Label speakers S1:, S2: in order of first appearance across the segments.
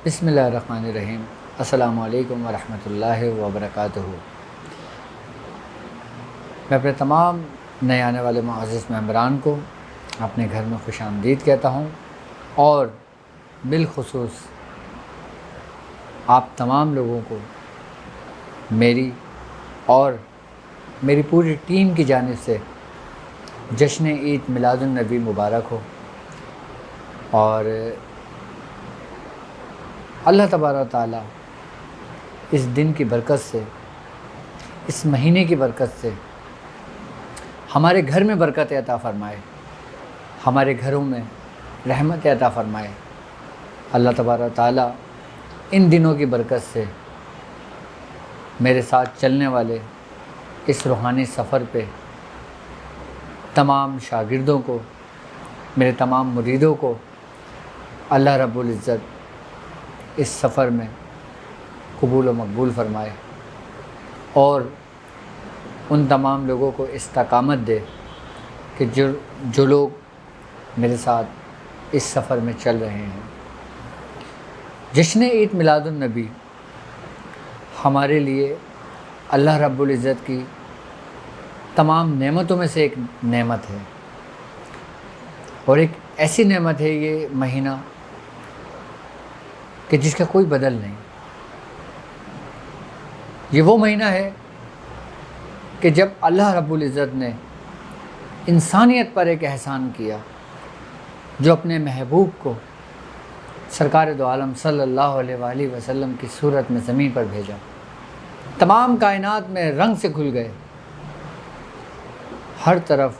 S1: بسم اللہ الرحمن الرحیم۔ السلام علیکم ورحمۃ اللہ وبرکاتہ۔ میں اپنے تمام نئے آنے والے معزز ممبران کو اپنے گھر میں خوش آمدید کہتا ہوں، اور بالخصوص آپ تمام لوگوں کو میری اور میری پوری ٹیم کی جانب سے جشن عید میلاد النبی مبارک ہو۔ اور اللہ تبارک و تعالیٰ اس دن کی برکت سے، اس مہینے کی برکت سے ہمارے گھر میں برکت عطا فرمائے، ہمارے گھروں میں رحمت عطا فرمائے۔ اللہ تبارک و تعالیٰ ان دنوں کی برکت سے میرے ساتھ چلنے والے اس روحانی سفر پہ تمام شاگردوں کو، میرے تمام مریدوں کو اللہ رب العزت اس سفر میں قبول و مقبول فرمائے، اور ان تمام لوگوں کو استقامت دے کہ جو لوگ میرے ساتھ اس سفر میں چل رہے ہیں۔ جشن عید میلاد النبی ہمارے لیے اللہ رب العزت کی تمام نعمتوں میں سے ایک نعمت ہے، اور ایک ایسی نعمت ہے یہ مہینہ کہ جس کا کوئی بدل نہیں۔ یہ وہ مہینہ ہے کہ جب اللہ رب العزت نے انسانیت پر ایک احسان کیا، جو اپنے محبوب کو سرکار دو عالم صلی اللہ علیہ وآلہ وسلم کی صورت میں زمین پر بھیجا۔ تمام کائنات میں رنگ سے کھل گئے، ہر طرف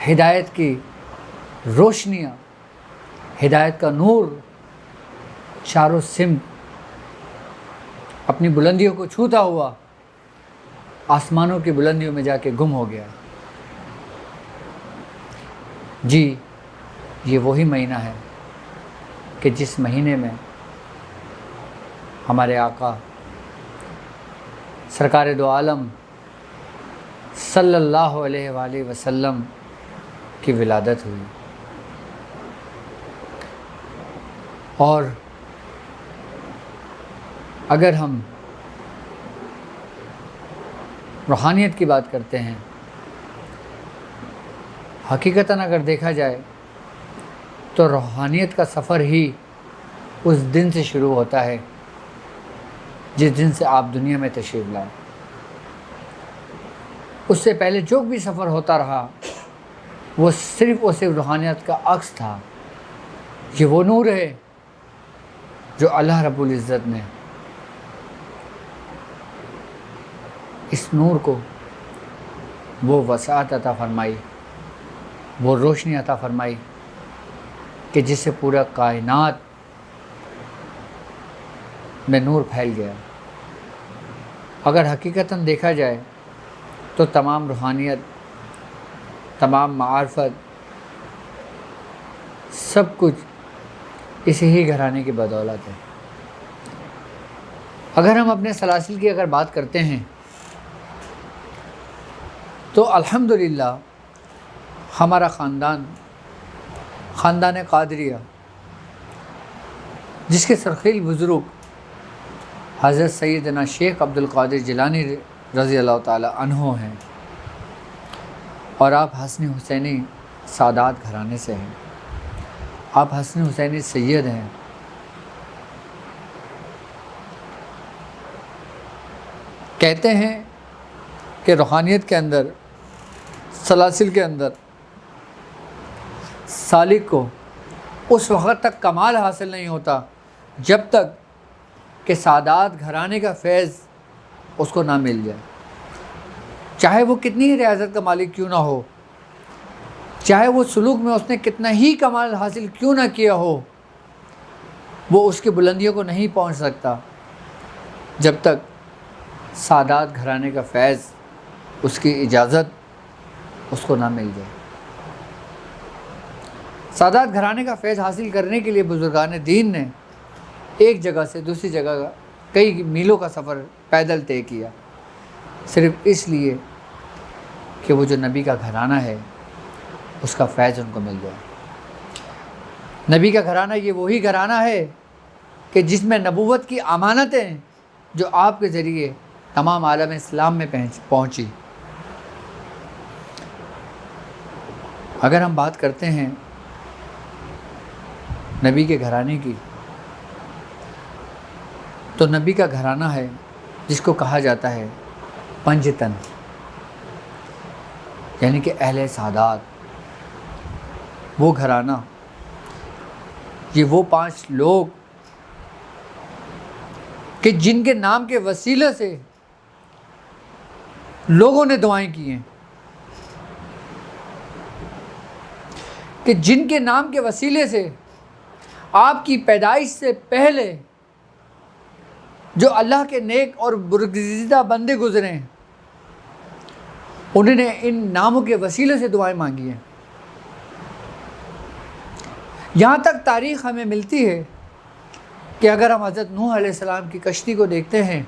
S1: ہدایت کی روشنیاں، ہدایت کا نور چاروں سمت اپنی بلندیوں کو چھوتا ہوا آسمانوں کی بلندیوں میں جا کے گم ہو گیا۔ جی، یہ وہی مہینہ ہے کہ جس مہینے میں ہمارے آقا سرکار دو عالم صلی اللہ علیہ وآلہ وسلم کی ولادت ہوئی۔ اور اگر ہم روحانیت کی بات کرتے ہیں، حقیقتاً اگر دیکھا جائے تو روحانیت کا سفر ہی اس دن سے شروع ہوتا ہے جس دن سے آپ دنیا میں تشریف لائے۔ اس سے پہلے جو بھی سفر ہوتا رہا وہ صرف اور صرف روحانیت کا عکس تھا۔ یہ وہ نور ہے جو اللہ رب العزت نے اس نور کو وہ وسعت عطا فرمائی، وہ روشنی عطا فرمائی کہ جس سے پورا کائنات میں نور پھیل گیا۔ اگر حقیقتاً دیکھا جائے تو تمام روحانیت، تمام معرفت، سب کچھ اسی ہی گھرانے کی بدولت ہے۔ اگر ہم اپنے سلاسل کی اگر بات کرتے ہیں تو الحمدللہ ہمارا خاندان قادریہ، جس کے سرخیل بزرگ حضرت سیدنا شیخ عبد القادر جیلانی رضی اللہ تعالی عنہ ہیں، اور آپ حسنی حسینی سادات گھرانے سے ہیں، آپ حسنی حسینی سید ہیں۔ کہتے ہیں کہ روحانیت کے اندر، سلاسل کے اندر سالک کو اس وقت تک کمال حاصل نہیں ہوتا جب تک کہ سادات گھرانے کا فیض اس کو نہ مل جائے، چاہے وہ کتنی ہی ریاضت کا مالک کیوں نہ ہو، چاہے وہ سلوک میں اس نے کتنا ہی کمال حاصل کیوں نہ کیا ہو، وہ اس کی بلندیوں کو نہیں پہنچ سکتا جب تک سادات گھرانے کا فیض، اس کی اجازت اس کو نہ مل جائے۔ سادات گھرانے کا فیض حاصل کرنے کے لیے بزرگان دین نے ایک جگہ سے دوسری جگہ کا کئی میلوں کا سفر پیدل طے کیا، صرف اس لیے کہ وہ جو نبی کا گھرانہ ہے اس کا فیض ان کو مل جائے۔ نبی کا گھرانہ یہ وہی گھرانہ ہے کہ جس میں نبوت کی امانتیں جو آپ کے ذریعے تمام عالم اسلام میں پہنچی۔ اگر ہم بات کرتے ہیں نبی کے گھرانے کی، تو نبی کا گھرانہ ہے جس کو کہا جاتا ہے پنجتن، یعنی کہ اہل سعادات۔ وہ گھرانہ، یہ وہ 5 لوگ کہ جن کے نام کے وسیلے سے لوگوں نے دعائیں کی ہیں، کہ جن کے نام کے وسیلے سے آپ کی پیدائش سے پہلے جو اللہ کے نیک اور برگزیدہ بندے گزرے ہیں، انہوں نے ان ناموں کے وسیلے سے دعائیں مانگی ہیں۔ یہاں تک تاریخ ہمیں ملتی ہے کہ اگر ہم حضرت نوح علیہ السلام کی کشتی کو دیکھتے ہیں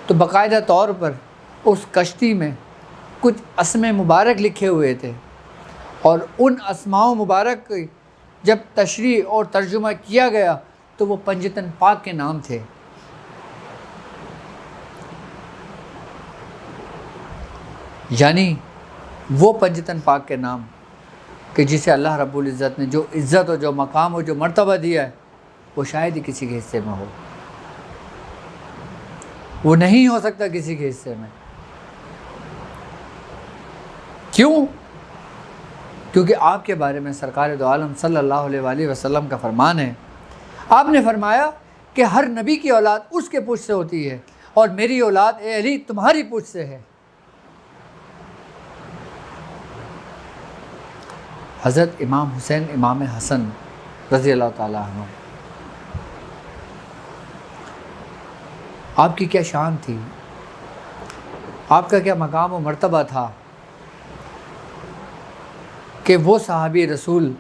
S1: تو باقاعدہ طور پر اس کشتی میں کچھ اسماء مبارک لکھے ہوئے تھے، اور ان اسماء مبارک کی جب تشریح اور ترجمہ کیا گیا تو وہ پنجتن پاک کے نام تھے۔ یعنی وہ پنجتن پاک کے نام کہ جسے اللہ رب العزت نے جو عزت اور جو مقام اور جو مرتبہ دیا ہے، وہ شاید ہی کسی کے حصے میں ہو، وہ نہیں ہو سکتا کسی کے حصے میں۔ کیوں؟ کیونکہ آپ کے بارے میں سرکار دو عالم صلی اللہ علیہ وآلہ وسلم کا فرمان ہے، آپ نے فرمایا کہ ہر نبی کی اولاد اس کے پشت سے ہوتی ہے، اور میری اولاد اے علی تمہاری پشت سے ہے۔ حضرت امام حسین امام حسن رضی اللہ تعالیٰ عنہ، آپ کی کیا شان تھی، آپ کا کیا مقام و مرتبہ تھا کہ وہ صحابی رسول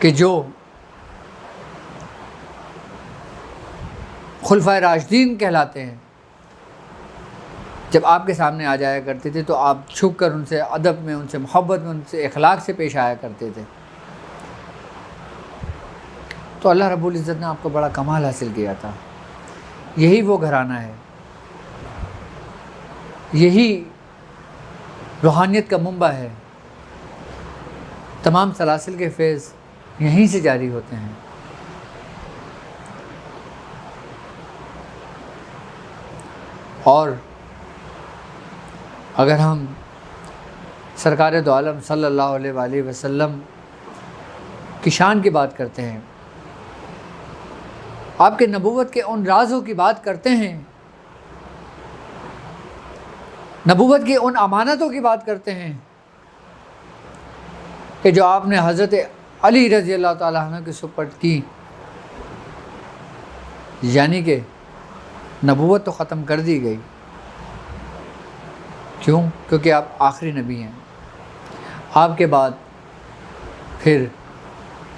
S1: کہ جو خلفائے راشدین کہلاتے ہیں، جب آپ کے سامنے آ جایا کرتے تھے تو آپ چھپ کر ان سے ادب میں، ان سے محبت میں، ان سے اخلاق سے پیش آیا کرتے تھے۔ تو اللہ رب العزت نے آپ کو بڑا کمال حاصل کیا تھا۔ یہی وہ گھرانہ ہے، یہی روحانیت کا منبع ہے، تمام سلاسل کے فیض یہیں سے جاری ہوتے ہیں۔ اور اگر ہم سرکار دو عالم صلی اللہ علیہ وآلہ وسلم کی شان کی بات کرتے ہیں، آپ کے نبوت کے ان رازوں کی بات کرتے ہیں، نبوت کی ان امانتوں کی بات کرتے ہیں کہ جو آپ نے حضرت علی رضی اللہ تعالیٰ عنہ کے سپرد کی، یعنی کہ نبوت تو ختم کر دی گئی۔ کیوں؟ کیونکہ آپ آخری نبی ہیں، آپ کے بعد پھر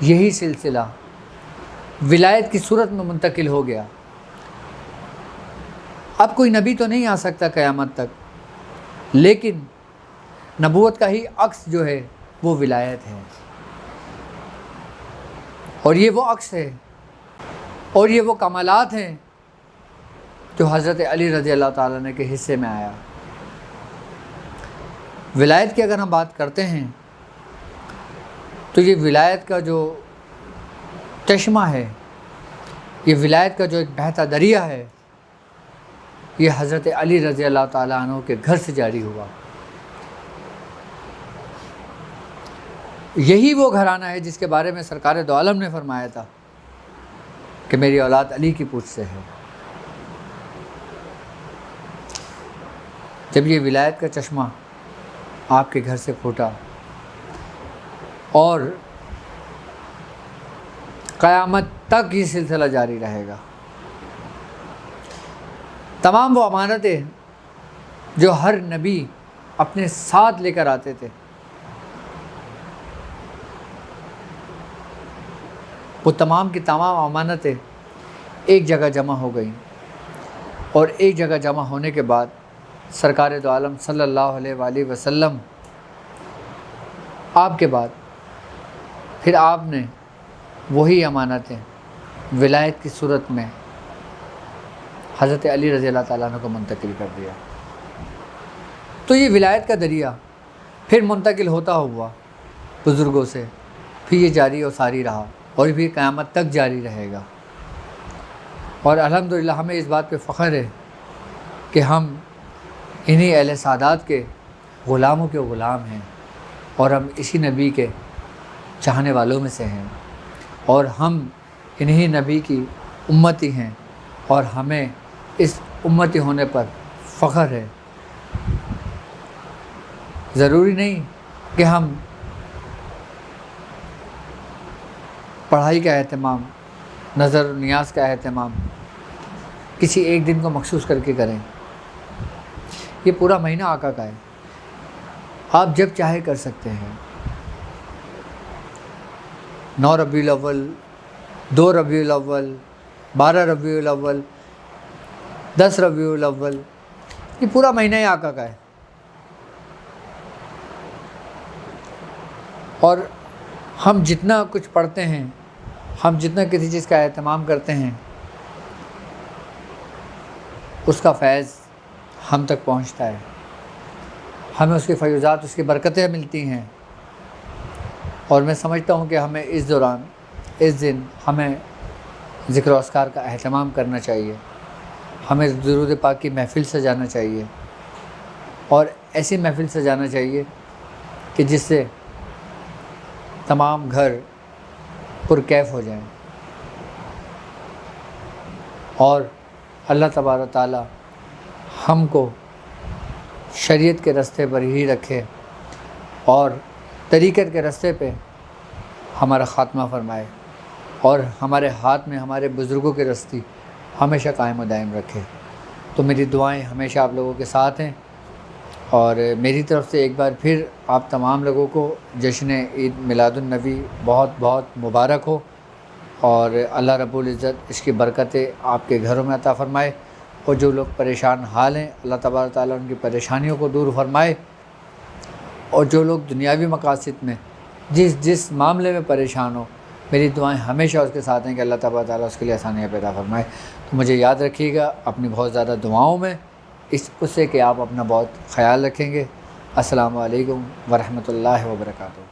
S1: یہی سلسلہ ولایت کی صورت میں منتقل ہو گیا۔ اب کوئی نبی تو نہیں آ سکتا قیامت تک، لیکن نبوت کا ہی عکس جو ہے وہ ولایت ہے، اور یہ وہ عکس ہے اور یہ وہ کمالات ہیں جو حضرت علی رضی اللہ تعالیٰ عنہ کے حصے میں آیا۔ ولایت کی اگر ہم بات کرتے ہیں تو یہ ولایت کا جو چشمہ ہے، یہ ولایت کا جو ایک بہتا دریا ہے، یہ حضرت علی رضی اللہ تعالیٰ عنہ کے گھر سے جاری ہوا۔ یہی وہ گھرانہ ہے جس کے بارے میں سرکار دو عالم نے فرمایا تھا کہ میری اولاد علی کی پشت سے ہے۔ جب یہ ولایت کا چشمہ آپ کے گھر سے پھوٹا اور قیامت تک یہ سلسلہ جاری رہے گا، تمام وہ امانتیں جو ہر نبی اپنے ساتھ لے کر آتے تھے، وہ تمام کی تمام امانتیں ایک جگہ جمع ہو گئیں، اور ایک جگہ جمع ہونے کے بعد سرکار دو عالم صلی اللہ علیہ وآلہ وسلم آپ کے بعد پھر آپ نے وہی امانتیں ولایت کی صورت میں حضرت علی رضی اللہ تعالیٰ عنہ کو منتقل کر دیا۔ تو یہ ولایت کا دریا پھر منتقل ہوتا ہوا بزرگوں سے، پھر یہ جاری و ساری رہا اور بھی قیامت تک جاری رہے گا۔ اور الحمدللہ ہمیں اس بات پہ فخر ہے کہ ہم انہی اہل سعادات کے غلاموں کے غلام ہیں، اور ہم اسی نبی کے چاہنے والوں میں سے ہیں، اور ہم انہی نبی کی امتی ہیں، اور ہمیں اس امتی ہونے پر فخر ہے۔ ضروری نہیں کہ ہم پڑھائی کا اہتمام، نظر و نیاز کا اہتمام کسی ایک دن کو مخصوص کر کے کریں۔ یہ پورا مہینہ آقا کا ہے، آپ جب چاہے کر سکتے ہیں۔ 9 ربیع الاول، 2 ربیع الاول، 12 ربیع الاول، 10 ربیع الاول، یہ پورا مہینہ ہی آقا کا ہے۔ اور ہم جتنا کچھ پڑھتے ہیں، ہم جتنا کسی چیز کا اہتمام کرتے ہیں، اس کا فیض ہم تک پہنچتا ہے، ہمیں اس کے فیوزات، اس کی برکتیں ملتی ہیں۔ اور میں سمجھتا ہوں کہ ہمیں اس دوران، اس دن ہمیں ذکر و اذکار کا اہتمام کرنا چاہیے، ہمیں درود پاک کی محفل سجانا چاہیے، اور ایسی محفل سجانا چاہیے کہ جس سے تمام گھر پرکیف ہو جائیں، اور اللہ تبارک و تعالی ہم کو شریعت کے راستے پر ہی رکھے، اور طریقت کے راستے پہ ہمارا خاتمہ فرمائے، اور ہمارے ہاتھ میں ہمارے بزرگوں کی رستی ہمیشہ قائم و دائم رکھے۔ تو میری دعائیں ہمیشہ آپ لوگوں کے ساتھ ہیں، اور میری طرف سے ایک بار پھر آپ تمام لوگوں کو جشن عید میلاد النبی بہت بہت مبارک ہو، اور اللہ رب العزت اس کی برکتیں آپ کے گھروں میں عطا فرمائے، اور جو لوگ پریشان حال ہیں اللہ تبارک تعالیٰ ان کی پریشانیوں کو دور فرمائے، اور جو لوگ دنیاوی مقاصد میں جس معاملے میں پریشان ہو، میری دعائیں ہمیشہ اس کے ساتھ ہیں کہ اللہ تبارک تعالیٰ اس کے لیے آسانیاں پیدا فرمائے۔ تو مجھے یاد رکھیے گا اپنی بہت زیادہ دعاؤں میں، اس سے کہ آپ اپنا بہت خیال رکھیں گے۔ السلام علیکم ورحمۃ اللہ وبرکاتہ۔